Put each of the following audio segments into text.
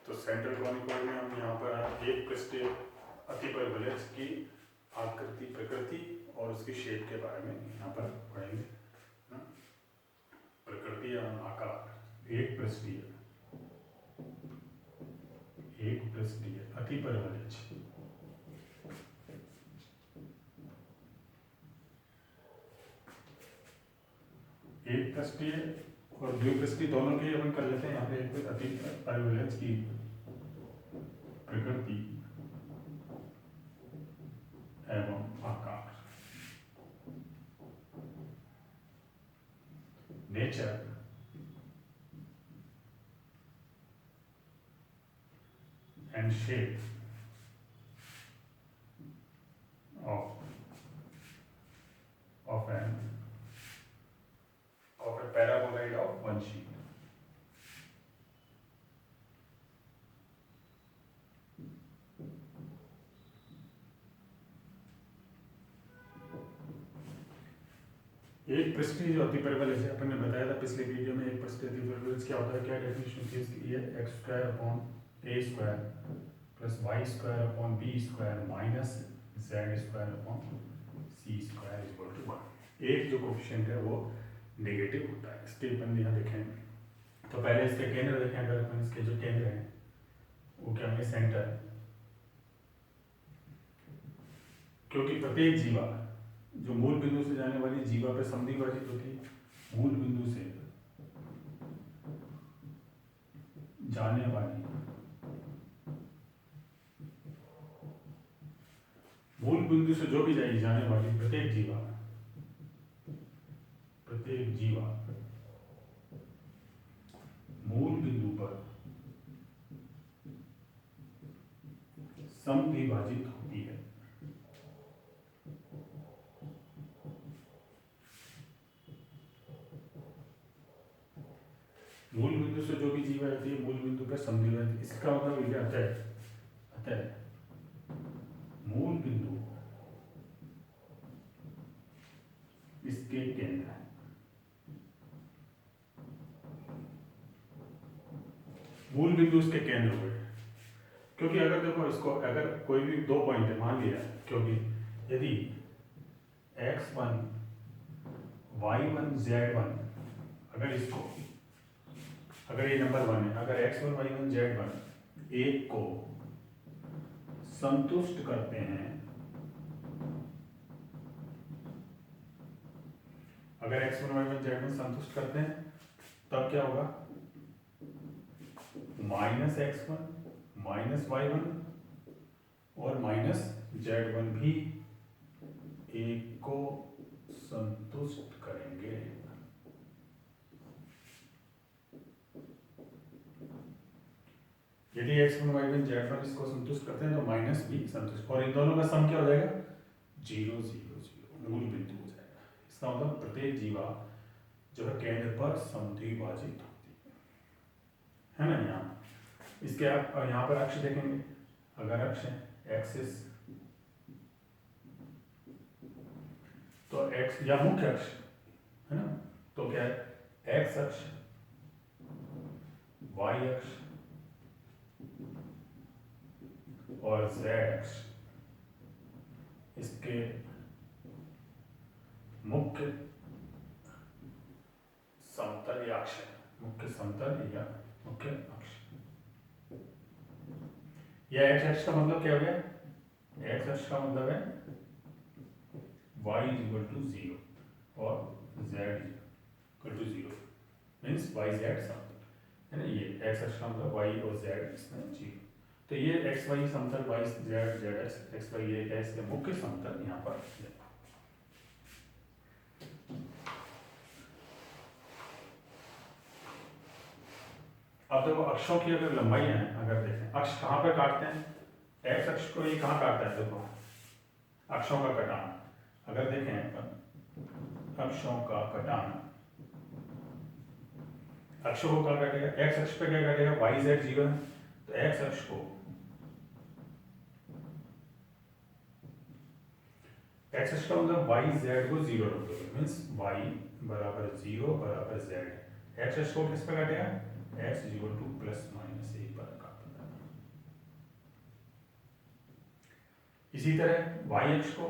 तो central conicoid में हम यहाँ पर एक पृष्ठीय अतिपरवलय की आकृति प्रकृति और उसकी शेप के बारे में यहाँ पर पढ़ेंगे। प्रकृति या आकार एक पृष्ठीय अतिपरवलय एक पृष्ठीय और द्विपृष्ठीय दोनों के अपन कर लेते हैं। यहाँ पे एक अतिपरवलय की प्रकृति एवं आकार, nature and shape of a paraboloid of one sheet. एक पृष्ठीय जो अतिपरवलय है, अपन ने बताया था पिछले वीडियो में, एक पृष्ठीय अतिपरवलय क्या होता है, क्या डेफिनेशन थी इसकी, ये x square upon a square plus y square upon b square minus z square upon c square equal to 1। एक जो कोफिशिएंट है वो नेगेटिव होता है। इसके अपन यहाँ देखें तो पहले इसके केंद्र देखें। अगर अपन इसके जो केंद्र हैं वो क्या होंगे, सेंटर, क्योंकि प्रत्येक जीवा जो मूल बिंदु से जाने वाली जीवा पे समद्विभाजित होती है। मूल बिंदु से जाने वाली मूल बिंदु से जो भी जाएगी जाने वाली प्रत्येक जीवा मूल बिंदु पर समद्विभाजित होती है। मूल बिंदु से जो भी जीवा रहती है मूल बिंदु पर समद्विभाजित। इसका मतलब ये अतः मूल बिंदु इसके केंद्र है। मूल बिंदु इसके केंद्र हुए, क्योंकि अगर देखो इसको, अगर कोई भी दो पॉइंट है मान लिया, क्योंकि यदि x1 y1 z1, अगर इसको, अगर ये नंबर 1 है, अगर x1 y1 z1 एक को संतुष्ट करते हैं, अगर x1 y1 z1 संतुष्ट करते हैं तब क्या होगा, माइनस x1 माइनस y1 और माइनस z1 भी एक को संतुष्ट करेंगे। यदि x1 y1 z1 इसको संतुष्ट करते हैं तो माइनस भी संतुष्ट, और इन दोनों का सम क्या हो जाएगा, 0 0 0 मूल बिंदु हो जाएगा। इसका मतलब प्रत्येक जीवा जो है केंद्र पर समद्विभाजित होती है ना। यहाँ इसके आप यहाँ पर अक्ष देखेंगे, अगर अक्ष है एक्सिस, तो x या मुख्य अक्ष है ना, तो क्या है, x अक्ष, y अक्ष और z अक्ष इसके मुख्य समतल या अक्ष है, मुख्य समतल या मुख्य अक्ष। यह x अक्ष का मतलब क्या हो गया, x अक्ष का मतलब है y इक्वल टू 0 और z इक्वल टू 0, मीन्स y z समतल है ना। ये x अक्ष का मतलब y और z इसमें 0, तो ये x y समतल y z z x y ये है इसके मुख्य समतल यहाँ पर। अब देखो अक्षों की अगर लंबाई है, अगर देखें अक्ष कहाँ पर काटते हैं, x अक्ष को ये कहाँ काटता है, देखो अक्षों का कटान, अगर देखें अक्षों का कटान, अक्षों को क्या काटेगा, x अक्ष पे क्या काटेगा, y z 0 है, तो x अक्ष को x अक्ष का मतलब y z को 0 रख दो, मीन्स y बराबर 0 बराबर z। x अक्ष को किस पे काटेगा, x equal two plus minus 1 पर काटता है। इसी तरह y अक्ष को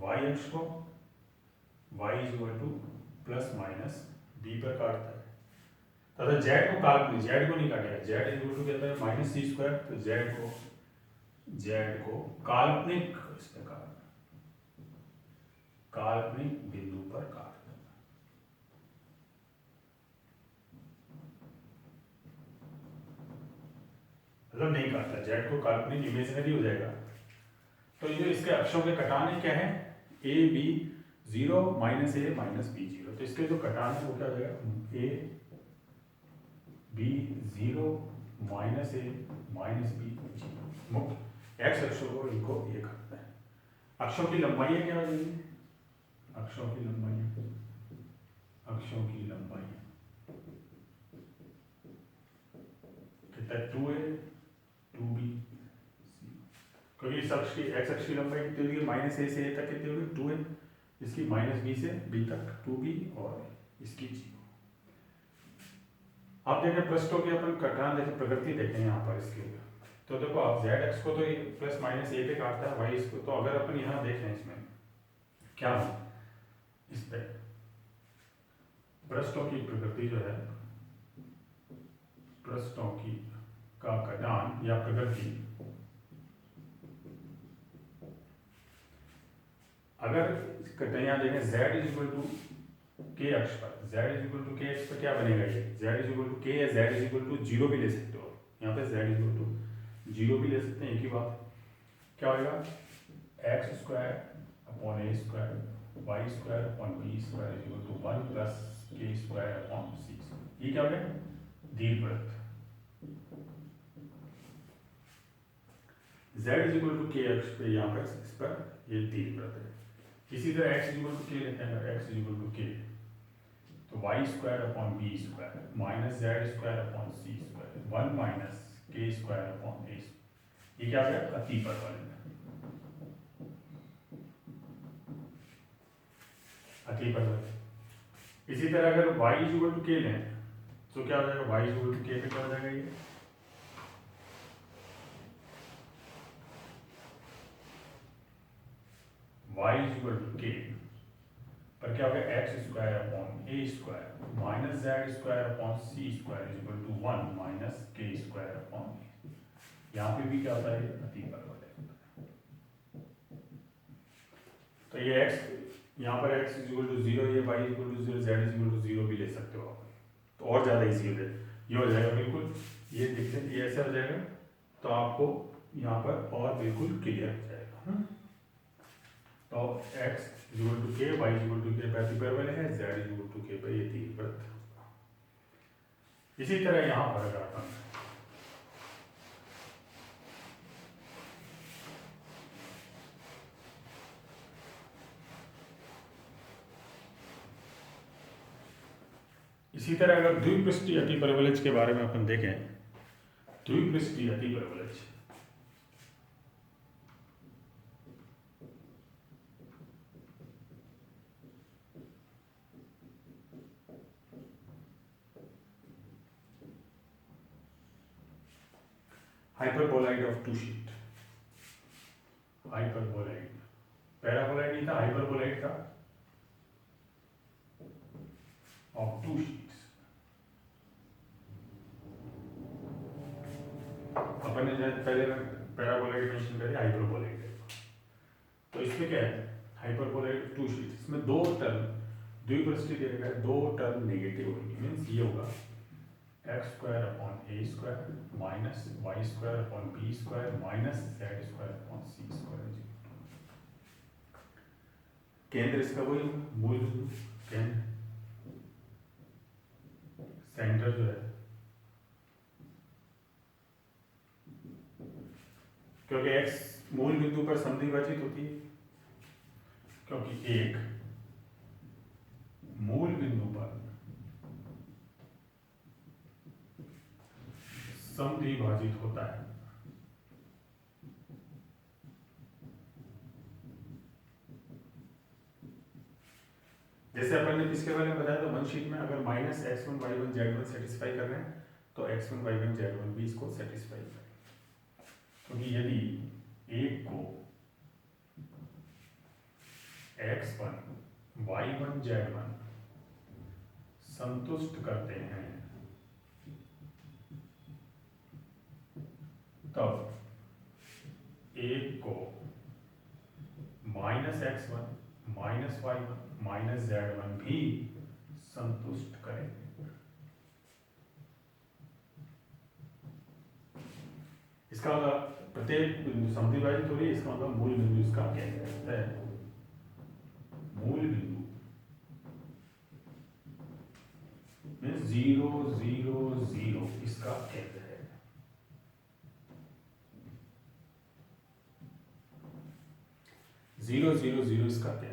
y is equal two plus minus b पर काटता है तथा z को काल्पनिक, z को नहीं काटेगा, z इज इक्वल टू कहता है माइनस सी स्क्वायर, तो z को काल्पनिक इसमें काल्पनिक बिंदु पर काट देना। मतलब नहीं काटता, z को काल्पनिक इमेजिनरी हो जाएगा। तो ये इसके अक्षों के कटाने क्या है, a b 0 minus a minus b 0, तो इसके जो कटान है वो क्या हो जाएगा, a b 0 minus a minus b 0। मुक्त x अक्षों को इनको ये करता है। अक्षों की लंबाई क्या हो जाएगी, अक्षों की लंबाई कितना, 2a 2b, क्योंकि इस अक्ष की x अक्ष की लंबाई कितनी होगी, माइनस a से a तक कितनी होगी, 2a, इसकी माइनस b से b तक 2b और इसकी 0। आप देखें पृष्ठों के अपन कटान देखें, प्रकृति देखें यहाँ पर इसके, तो देखो आप z अक्ष को तो ये प्लस माइनस a पे काटता है, y इसको, तो अगर अपन यहाँ देखें इसमें क्या हो, इस पे पृष्ठों की प्रकृति जो है, पृष्ठों की का कटान या प्रकृति, अगर यहाँ देखें z is equal to k अक्ष पर, z is equal to k अक्ष पर क्या बनेगा, ये z is equal to k या z इज इक्वल टू 0 भी ले सकते हो, यहाँ पे z इज इक्वल टू 0 भी ले सकते हैं, एक ही बात। क्या होगा, x square upon a square y square upon b square is equal to 1 plus k square upon c square. ये क्या हो गया, दीर्घवृत्त। z is equal to k अक्ष पे यहाँ पर इस पर ये दीर्घवृत्त है। इसी तरह x is equal to k लेते हैं, अगर x is equal to k, तो y square upon b square minus z square upon c square 1 minus k square upon a, ये क्या हो गया, अतिपरवलय में, अतिपरवलय। इसी तरह अगर y is equal to k लें तो क्या हो जाएगा, y is equal to k पे क्या हो जाएगा, ये y is equal to k पर क्या हो गया, x square upon A square minus Z square upon C square is equal to 1 minus k square upon a. यहाँ पे भी क्या होता है, अतिपरवलय होता है। तो ये x, यहाँ पर x इज इक्वल टू 0, ये y is equal to 0, z is equal to 0 भी ले सकते हो आप, तो और ज़्यादा इजी हो जाए, ये हो जाएगा बिल्कुल, ये दिखते ये ऐसा हो जाएगा, तो आपको यहाँ पर और बिल्कुल क्लियर हो जाएगा। तो x is equal to k, y is equal to k पे अतिपरवलय है, z is equal to k पे ये दीर्घवृत्त। इसी तरह यहाँ पर अगर अपन इसी तरह अगर द्विपृष्ठीय अतिपरवलय के बारे में अपन देखें, द्विपृष्ठीय अतिपरवलय, hyperboloid of two sheet, hyperboloid, paraboloid नहीं था, हाइपरबोलॉइड था, ऑफ टू शीट्स। अपन ने शायद पहले पैराबोलॉइड मेंशन करी, हाइपरबोलॉइड, तो इसमें क्या है, हाइपरबोलॉइड टू शीट, इसमें दो टर्म द्विपृष्ठीय दिया गया है, दो टर्म नेगेटिव होगी, मीन्स ये होगा एक्स स्क्वायर अपॉन ए square minus Y square upon B square minus Z square upon सी स्क्वायर। केंद्र इसका वही होगा, मूल बिंदु, केंद्र, सेंटर जो है, क्योंकि x मूल बिंदु पर समद्विभाजित होती है, क्योंकि एक मूल बिंदु पर समद्विभाजित होता है। जैसे अपन ने पिछले वाले में बताया, तो वन शीट में अगर minus x1 y1 z1 satisfy कर रहे हैं तो x1 y1 z1 भी इसको सेटिस्फाई करें, क्योंकि यदि एक को x1 y1 z1 संतुष्ट करते हैं तब एक को -x1 -y1 -z1 भी संतुष्ट करेंगे। इसका मतलब प्रत्येक बिंदु समद्विभाजित हो रही है, इसका मतलब मूल बिंदु इसका क्या है? मूल बिंदु मीन्स 0 0 0 इसका केंद्र है। जीरो जीरो जीरो इसका केंद्र।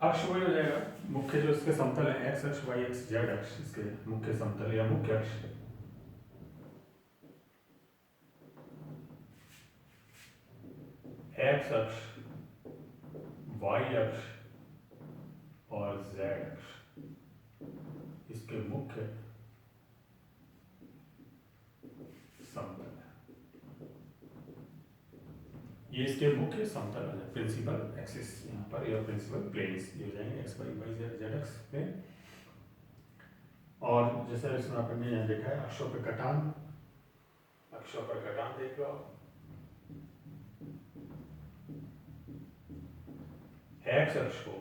अक्ष वही हो जाएगा, मुख्य जो इसके समतल है एक्स अक्ष वाई अक्ष जेड अक्ष, इसके मुख्य समतल या मुख्य अक्ष एक्स अक्ष वाई अक्ष और जेड अक्ष इसके मुख्य समतल है। ये इसके मुख्य समतल है, प्रिंसिपल एक्सिस यहाँ पर, या प्रिंसिपल प्लेन्स ये हो जाएंगे x y y z z x पे। और जैसे इसमें आपने यहाँ देखा है अक्षों पर कटान, अक्षों पर कटान देख लो। एक्स अक्ष को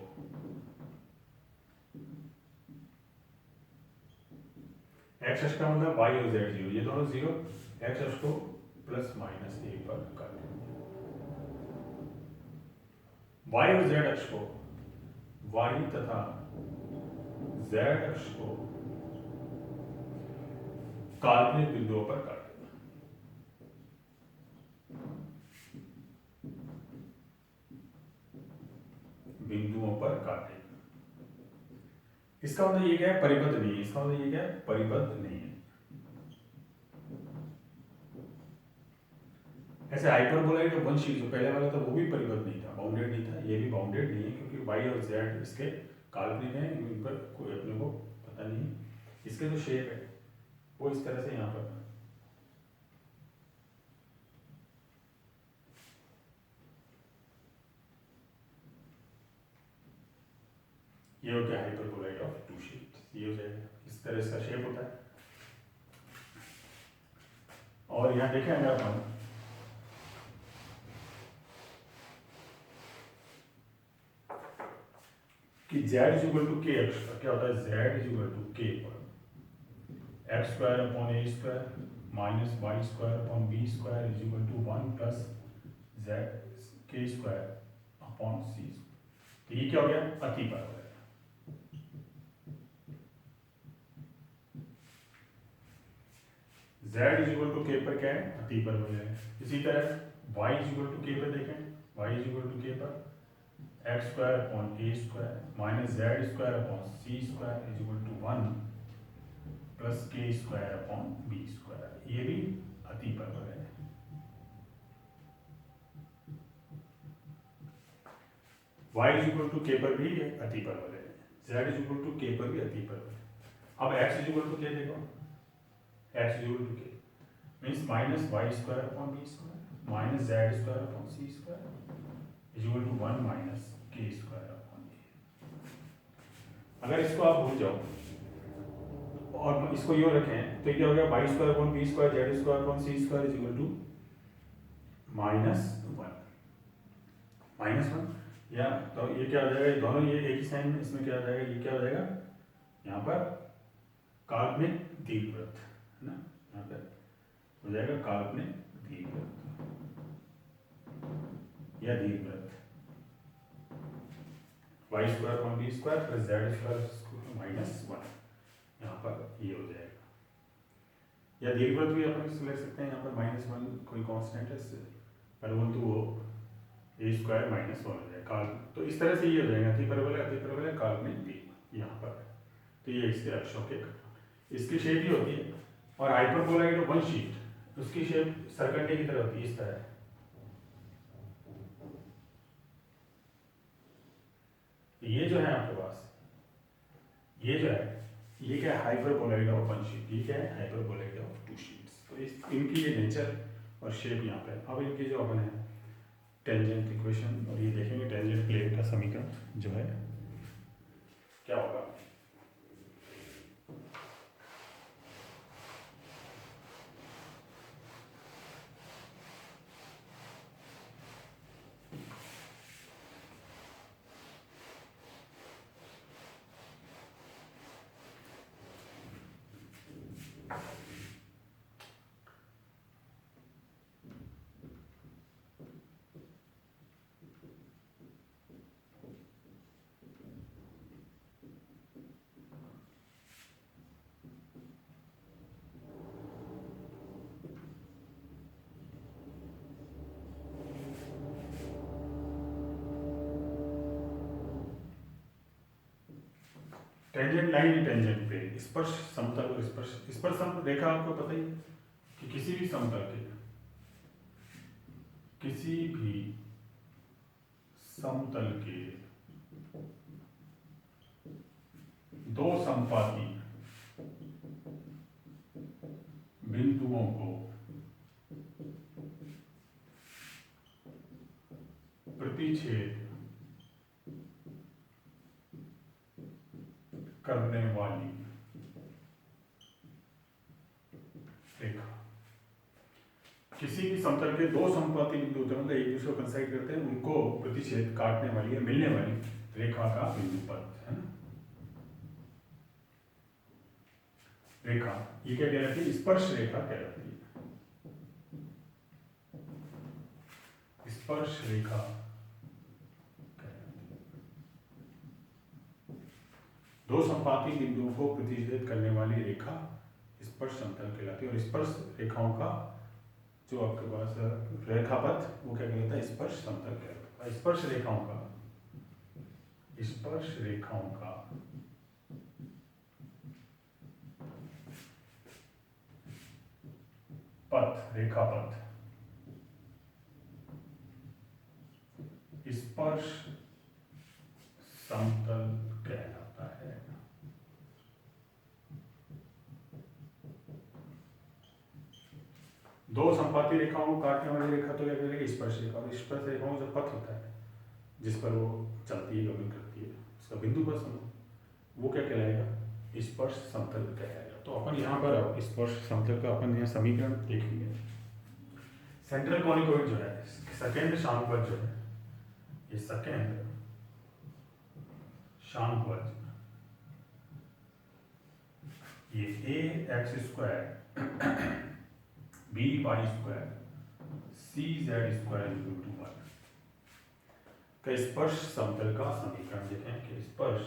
एक्स अक्ष का मतलब वाई और जेड जीरो, ये दोनों जीरो, एक्स अक्ष को प्लस माइनस ए पर कर देंगे। वाई और जेड अक्ष को वाई तथा जेड अक्ष को काल्पनिक बिंदुओं पर काट देना। बिंदुओं पर काटे। इसका मतलब ये क्या है? परिबद्ध नहीं है। इसका मतलब ये क्या है? परिबद्ध नहीं है। ऐसे हाइपरबोलाइड और वन शीट जो पहले वाला था वो भी परिबद्ध नहीं था, बाउंडेड नहीं था, ये भी बाउंडेड नहीं है क्योंकि वाई और जेड इसके काल्पनिक है, इन पर कोई अपने को पता नहीं। इसके जो शेप है वो इस तरह से यहाँ पर ये हो गया हाइपरबोलाइड ऑफ टू शीट, ये हो जाएगा, इस तरह इसका शेप होता है। और यहाँ देखें अगर अपन कि z इज इक्वल टू के अक्ष पर क्या होता है? z is equal to k पर x square upon A square minus Y square upon B square is equal to 1 plus z k square upon c. तो ये क्या हो गया? अतिपर हो गया। z is equal to k पर क्या है? अतिपर हो जाएगा। इसी तरह y is equal to k पर देखें, y is equal to k पर x square upon A square minus Z square upon C square is equal to 1 plus k square upon B square, ये भी अतिपर्वल है। y is equal to k पर भी अतिपर्वल है, z is equal to k पर भी अतिपर्वल है। अब x is equal to k देखो, x is equal to k means minus Y square upon B square minus Z square upon C square is equal to 1 minus k square upon a. अगर इसको आप भूल जाओ और इसको यूं रखें तो क्या हो गया? Y square upon B square z square upon C square is equal to -1 या तो ये क्या हो जाएगा? दोनों ये एक ही साइन में, इसमें क्या हो जाएगा? ये क्या हो जाएगा? यहाँ पर काल्पनिक दीर्घवृत्त है ना, यहाँ पर हो जाएगा काल्पनिक दीर्घवृत्त या दीर्घवृत्त y square upon B square plus z square -1, यहाँ पर ये हो जाएगा। या दीर्घवृत्त भी अपन इसको लिख सकते हैं, यहाँ पर -1 कोई कांस्टेंट है, परंतु वो ए स्क्वायर -1 हो जाएगा। तो इस तरह से ये हो जाएगा अतिपर्वल है काल्पनिक दीर्घ यहाँ पर। तो ये इसके अक्षों के इसकी शेप ही होती है। और हाइपरबोलाइड वन शीट उसकी शेप सरकंडे की तरह होती है, इस तरह। ये जो है आपके पास, ये जो है ये क्या है? Hyperboloid of one sheet. ये क्या है? Hyperboloid of two sheets. तो इनकी ये नेचर और शेप यहाँ पे। अब इनकी जो अपन है टेंजेंट इक्वेशन, और ये देखेंगे टेंजेंट प्लेन का समीकरण जो है क्या होगा। टेंजेंट लाइन, टेंजेंट प्लेन, स्पर्श समतल और स्पर्श समतल रेखा आपको पता ही है कि किसी भी समतल के, किसी भी समतल के दो समपाती बिंदुओं को प्रतिच्छेद करने वाली रेखा। किसी भी समतल के दो समपाती बिंदु होते हैं, मतलब एक दूसरे को कंसाइड करते हैं, उनको प्रतिच्छेद काटने वाली या मिलने वाली रेखा का बिंदु पद है ना। रेखा ये क्या कहलाती है? स्पर्श रेखा कहलाती है। स्पर्श रेखा दो समपाती बिंदुओं को प्रतिच्छेद करने वाली रेखा स्पर्श समतल कहलाती है। और स्पर्श रेखाओं का जो आपके पास रेखापथ वो क्या कहलाता है? स्पर्श समतल कहलाता है। स्पर्श रेखाओं का पथ, रेखापथ स्पर्श समतल कहलाता है। दो समपाती रेखाओं को काटने वाली रेखा तो क्या कहलाएगी? स्पर्श रेखा। और स्पर्श रेखाओं जो पथ होता है जिस पर वो चलती है, गमन करती है, उसका बिंदु पर समूह वो क्या कहलाएगा? स्पर्श समतल कहलाएगा। तो अपन यहाँ पर स्पर्श समतल का अपन यहाँ समीकरण देखेंगे। सेंट्रल कॉनिकॉइड जो है, सेकेंड शांकवज जो है, ये सेकेंड शांकवज, ये a x square b y square c z square equal to 1 का स्पर्श समतल का समीकरण देखें कि स्पर्श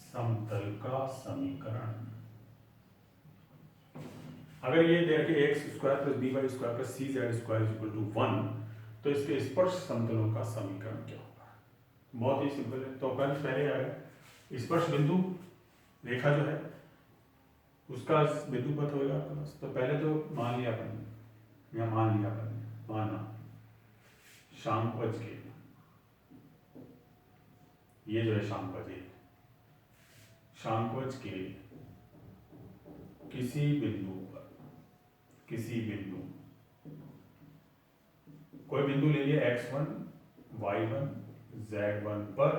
समतल का समीकरण, अगर ये दे रखे x square plus B y square plus C z square equal to 1, तो इसके स्पर्श समतलों का समीकरण क्या होगा? बहुत ही सिंपल है। तो अपन पहले आएगा स्पर्श बिंदु रेखा जो है उसका बिंदु पथ होगा आपके पास। तो पहले तो मान लिया अपन, या मान लिया अपन, माना शांकवज के, ये जो है शांकवज, शांकवज के किसी बिंदु, कोई बिंदु ले लिया x1, y1, z1 पर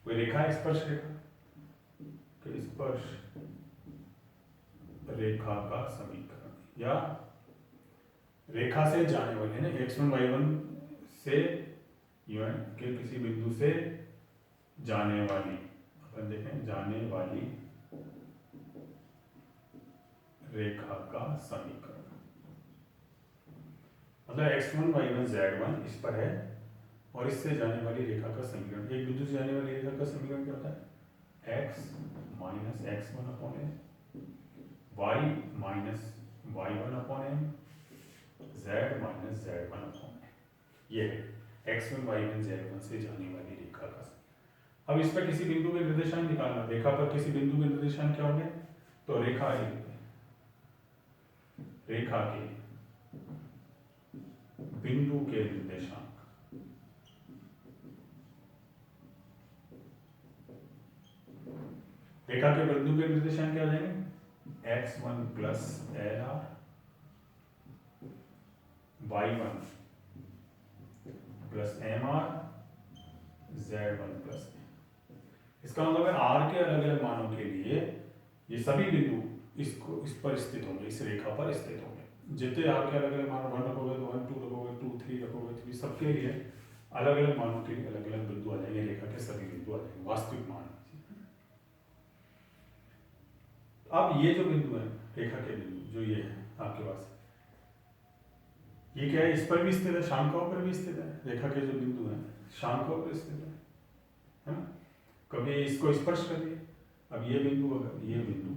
कोई रेखा है, स्पर्श रेखा, तो स्पर्श रेखा का समीकरण, या रेखा से जाने वाली है ना, x1 y1 से के किसी बिंदु से जाने वाली, अपन देखें जाने वाली रेखा का समीकरण, मतलब x1 y1 z1 इस पर है और इससे जाने वाली रेखा का समीकरण, एक बिंदु से जाने वाली रेखा का समीकरण क्या होता है? x minus x1 upon m, y minus y1 upon m, z minus z1 upon m, ये है x1 y1 z1 से जाने वाली रेखा का। अब इस पर किसी बिंदु के निर्देशांक निकालना, रेखा पर किसी बिंदु के निर्देशांक क्या होंगे? तो रेखा के बिंदु के निर्देशांक, रेखा के बिंदु के निर्देशांक क्या हो जाएंगे? x1 plus l r y1 plus m r z1 plus. इसका मतलब है r के अलग अलग मानों के लिए ये सभी बिंदु इस पर स्थित होंगे, इस रेखा पर स्थित होंगे। जितने r के अलग अलग मान 1 रखोगे तो 1, 2 रखोगे 2, 3 रखोगे 3, सबके लिए अलग अलग मानों के लिए अलग अलग बिंदु आ जाएंगे, रेखा के सभी बिंदु आ जाएंगे, वास्तविक मान। अब ये जो बिंदु है रेखा के बिंदु जो ये है आपके पास, ये क्या है, इस पर भी स्थित है, शांकों पर भी स्थित है। रेखा के जो बिंदु है शांकों पर स्थित है ना। कभी इसको स्पर्श करिए, अब ये बिंदु अगर ये बिंदु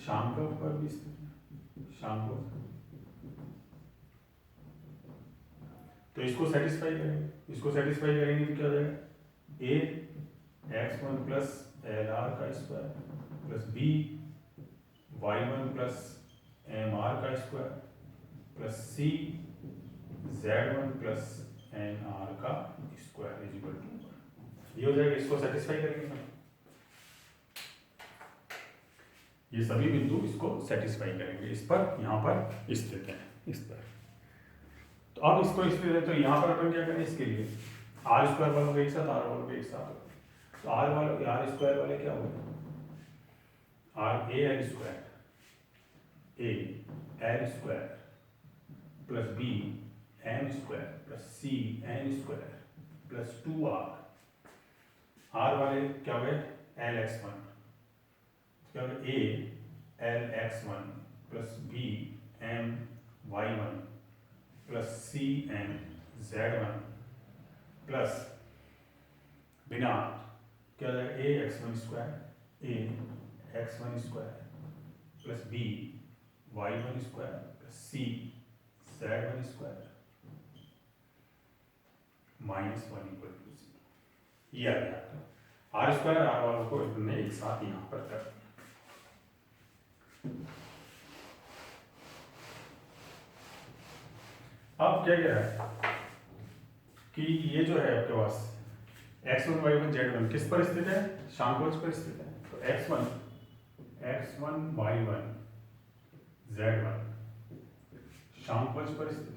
शांकों पर भी स्थित है, शांकों, तो इसको सेटिस्फाई करेंगे, इसको सेटिस्फाई करेंगे तो क्या हो जाएगा, a x1 plus l r का square plus b y1 plus m r का square plus c z1 plus n r का स्क्वायर इज इक्वल टू, ये हो जाएगा। इसको सेटिस्फाई करेंगे ना, ये सभी बिंदु इसको सेटिस्फाई करेंगे, इस पर यहाँ पर स्थित है, इस पर। तो अब इसको स्थित है तो यहाँ पर अपन क्या करें, इसके लिए आर स्क्वायर वालों के एक साथ, आर वालों के एक साथ, तो आर वाले आर स्क्वायर वाले क्या होंगे, r a L square, A L square plus B m square plus C N square plus 2r, r वाले क्या हो गए एल एक्स वन, क्या हो गया A L x one plus B M Y one plus C N Z one plus बिना क्या हो जाएगा A X one square, A X one square plus B Y one square plus C Z one square minus 1 equal to 0। ये आ गया आपका are square, are वालों को इतने एक साथ यहाँ पर कर दिया। अब क्या कह रहा है कि ये जो है आपके पास x1 y1 z1 किस पर स्थित है, शांकोच पर स्थित है। तो x1 y1 z1 शांकोच पर स्थित है।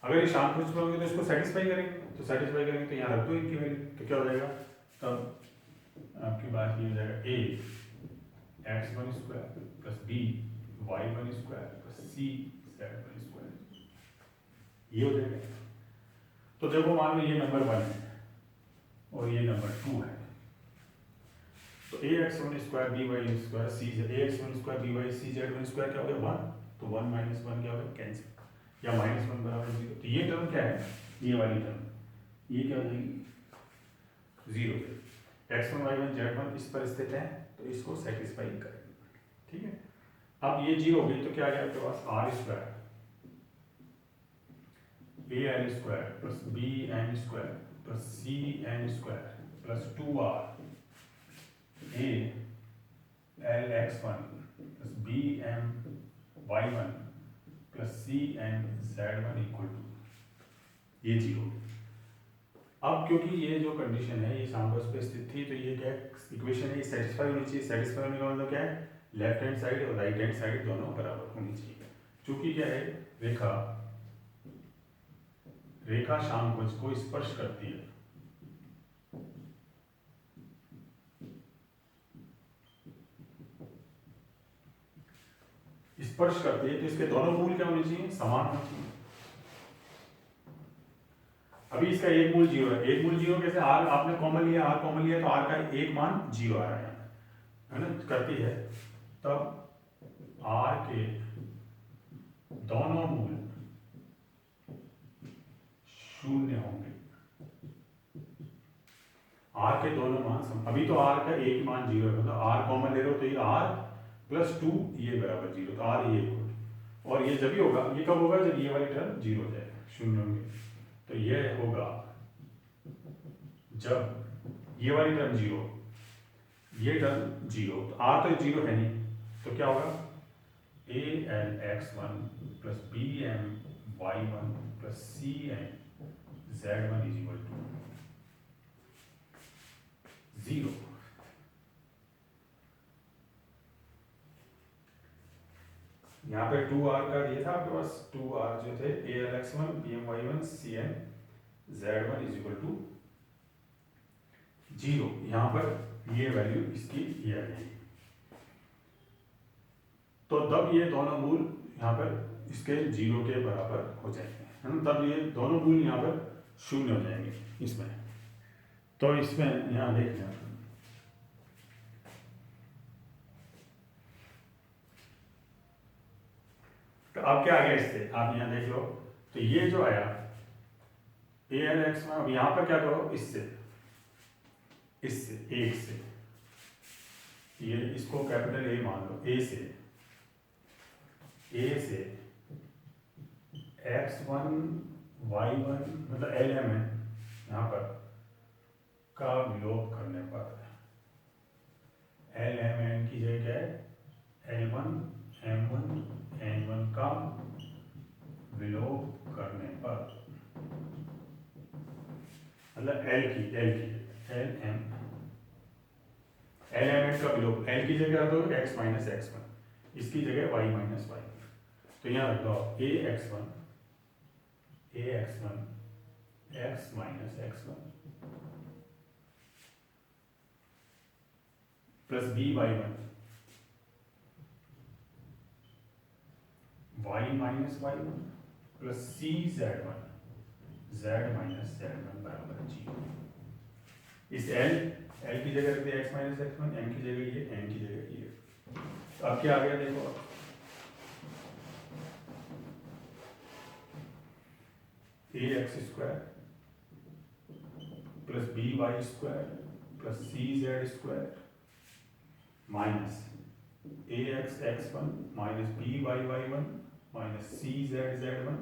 अगर ये शांकोच पर होंगे तो इसको सेटिस्फाई करेंगे, तो सेटिस्फाई करेंगे तो यहाँ रख दो इनकी वैल्यू, तो क्या हो जाएगा, तब आपकी बात ये हो जाएगा a x1 square plus b y1 square plus c z1 square, ये हो जाएगा। तो जब वो मान लो ये नंबर 1 है और ये नंबर 2 है, तो a x1 square b y square c a x1 square b y c z1 square क्या हो गया 1, तो 1 माइनस 1 क्या हो गया कैंसिल, या माइनस 1 बराबर 0। तो ये टर्म क्या है, ये वाली टर्म, ये क्या हो जाएगी 0। x1 y1 z1 इस पर स्थित है तो इसको सेटिस्फाई करेंगे, ठीक है। अब ये 0 हो गई तो क्या आ गया आपके पास R square A L square plus B N square plus C N square plus 2r A L x one plus B M Y one plus C N Z one equal to ये 0। अब क्योंकि ये जो condition है ये शांकोच पे स्थित थी, तो ये क्या इक्वेशन है, ये सेटिस्फाई होनी चाहिए। सेटिस्फाई होने का मतलब क्या है, लेफ्ट हैंड साइड और राइट हैंड साइड दोनों बराबर होनी चाहिए। चूंकि क्या है, रेखा शांकोच को स्पर्श करती है, स्पर्श करती है, तो इसके दोनों मूल क्या होने चाहिए, समान होने चाहिए। अभी इसका एक मूल 0 है, एक मूल 0 कैसे, आर आपने कॉमन लिया, आर कॉमन लिया तो आर का एक मान 0 आ रहा है ना, करती है। तब आर के दोनों मूल 0 होंगे, आर के दोनों मान अभी तो आर का एक मान 0 है, मतलब आर कॉमन ले रहे हो तो ये आर प्लस 2 ये बराबर 0, तो आर ये इक्वल, और ये जब भी होगा, ये कब होगा जब ये वाली टर्म 0 हो जाएगा, 0 होंगे। तो ये होगा जब ये वाली टर्म 0, ये टर्म 0, तो आर तो 0 है नहीं, तो क्या होगा a L x one plus B M Y one plus C n z1 is equal to 0। यहाँ पे 2r का दिया था आपके पास, 2r जो थे ALX1 BMY1 CN z1 is equal to 0। यहाँ पर ये वैल्यू इसकी ये आ जाएगी। तो तब ये दोनों मूल यहाँ पर इसके 0 के बराबर हो जाएंगे, है ना। तब ये दोनों मूल यहाँ पर 0 हो जाएंगे इसमें। तो इसमें यहाँ देख लें, तो अब क्या आ गया इससे, आप यहाँ देख लो। तो ये जो आया ALX में, अब यहाँ पर क्या करो, इससे 1 से ये इसको कैपिटल A मान लो, A से x1 y1 मतलब LMN यहाँ पर का विलोप करने पर LMN की जगह क्या है, L1 M1 N1 का विलोप करने पर, मतलब LMN का विलोप, L की जगह तो x माइनस x1, इसकी जगह y माइनस y। तो यहाँ रख दो AX1 x minus x1 plus BY1 y minus y1 plus CZ1 z minus z1 बराबर 0। इस L की जगह रख दिया x माइनस x1, M की जगह ये, N की जगह ये। तो अब क्या आ गया देखो, AX square plus BY square plus CZ square minus AX x1 minus BY y1 minus CZ z1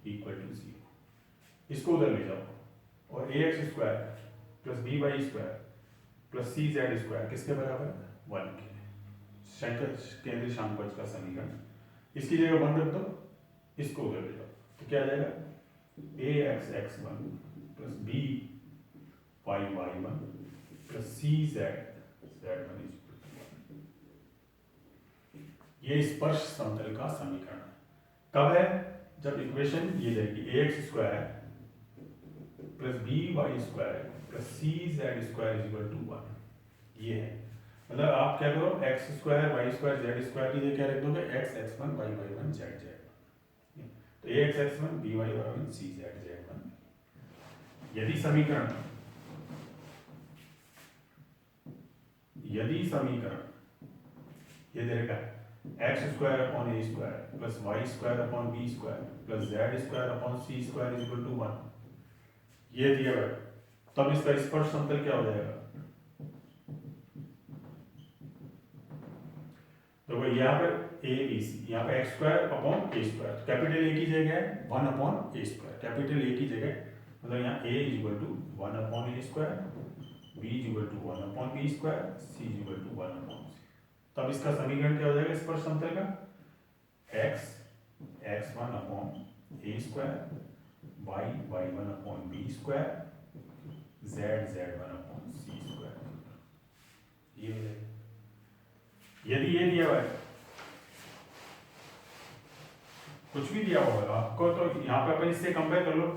equal to 0। इसको उधर ले जाओ और AX square plus BY square plus CZ square किसके बराबर, 1 के। केंद्रीय शांपच का समीकरण, इसकी जगह 1 रख दो, इसको उधर ले जाओ, तो क्या आ जाएगा AX x1 plus BY y1 plus CZ z1 is equal to 1। ये स्पर्श समतल का समीकरण कब है, जब इक्वेशन ये जाएगी AX square plus BY square plus CZ square is equal to 1। ये है, मतलब आप क्या करो, x square y square z square की जगह क्या रख दोगे, x x1 y y1 z z1। तो AX x1 BY y1 CZ z1। यदि समीकरण ये दे रखा है x square upon a square plus y square upon b square plus z square upon c square is equal to 1, ये दिया हुआ है। तब इसका स्पर्श समतल क्या हो जाएगा, तो यहाँ पर ABC, यहाँ पे x square upon a square, capital A की जगह है 1 upon a square, capital A की जगह मतलब यहाँ a is equal to 1 upon a square, b is equal to 1 upon b square, c is equal to 1 upon c। तब इसका समीकरण क्या हो जाएगा स्पर्श समतल का, x x1 upon a square, y y1 upon b square, z z1 upon c square. ये हो जाएगा। यदि ये दिया हुआ है, कुछ भी दिया होगा आपको, तो यहाँ पे अपन इससे कंपेयर कर लो।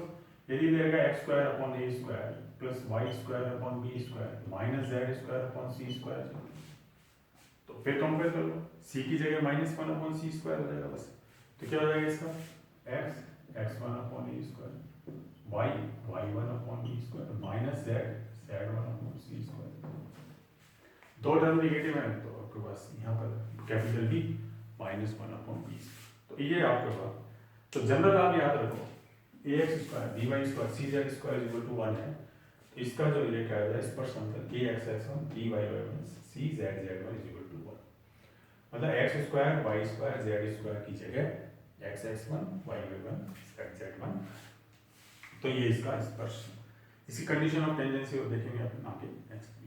यदि देगा x square upon a square plus y square upon b square minus z square upon c square, तो फिर कंपेयर कर लो, c की जगह माइनस 1 अपॉन c स्क्वायर हो जाएगा बस। तो क्या हो जाएगा इसका, x x1 upon a square, y y1 upon b square minus z z1 upon c square. दो टर्म नेगेटिव है तो आपके पास यहाँ पर capital B minus 1 upon b। तो ये आपके पास, तो जनरल आप याद रखो AX square BY square CZ square is equal to 1 है। तो इसका जो ये क्या है स्पर्श समतल AX x1 BY y1 CZ z1 is equal to 1, मतलब x square y square z square की जगह x x1 y y1 z z1। तो ये इसका स्पर्श, इसी कंडीशन ऑफ टेंजेंसी देखेंगे अपन आगे नेक्स्ट।